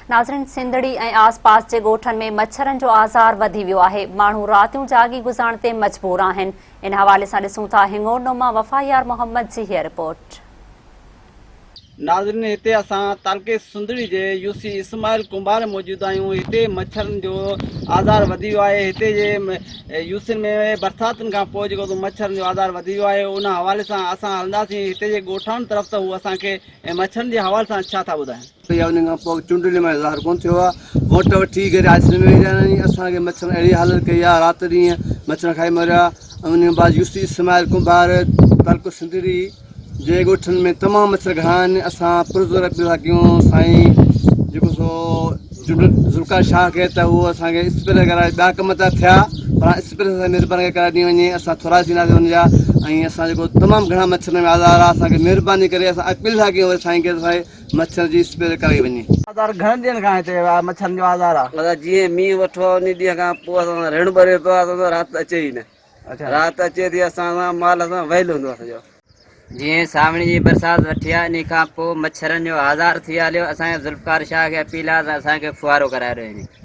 नाज़रीन, सिंधड़ी ऐं आसपास जे ॻोठनि में मच्छरनि जो आज़ार वधी वियो आहे। माण्हू रातियूं जागी गुज़ारण ते मजबूर आहिनि। इन हवाले सां ॾिसूं था हिंगोरनो मां वफ़ायार मोहम्मद जी हीअ रिपोर्ट। नाज़रीन, हिते असां तालके सुंदड़ी जे यूसी इस्माइल कुंभार मौजूद आहियूं। हिते मच्छरनि जो आज़ार वधी वियो आहे। हिते जे यूसी में बरसातुनि खां पोइ जेको मच्छरनि जो आज़ार वधी वियो आहे, उन हवाले सां असां हलंदासीं हिते जे ॻोठाउनि तरफ़ त हू असांखे मच्छरनि जे हवाले सां छा था ॿुधाइनि। उन खां पोइ चुंडली में ज़ाहिर कोन थियो आहे। वोट वठी करे आइस्क्रीम में विझाइण असांखे मच्छर अहिड़ी हालत कई आहे, राति ॾींहुं मच्छर खाई मरिया। उन खां बाद यूसी इस्माइल कुंभार तालको सिंधड़ी जे ॻोठनि में तमामु मच्छर घणा आहिनि। असां पुरज़ोर अपील था कयूं साईं जेको सो ज़ुल्फ़िकार शाह खे त उहो असांखे स्प्रे कराए। ॿिया कम त थिया पर स्प्रे सां महिरबानी कराए ॾी वञे। असां थोरा थींदासीं हुनजा ऐं असां जेको तमामु घणा मच्छर में आज़ार आहे, असांखे महिरबानी करे असां अपील था कयूं साईं खे असांखे मच्छर जी स्प्रे कराई वञे। आज़ार घणनि ॾींहंनि खां हिते मच्छरनि जो आज़ार आहे? जीअं मींहुं वठो आहे उन ॾींहं खां पोइ असां रिण भरे पियो आहे, असां राति अचे ई न। राति अचे थी असां माल असां वहिल हूंदो आहे सॼो। जीअं सावणी जी बरसाति वठी आहे, इन खां पोइ मच्छरनि जो आज़ार थी हलियो। असांजे ज़ुल्फ़िकार शाह खे अपील आहे त असांखे फुआरो कराए ॾियो।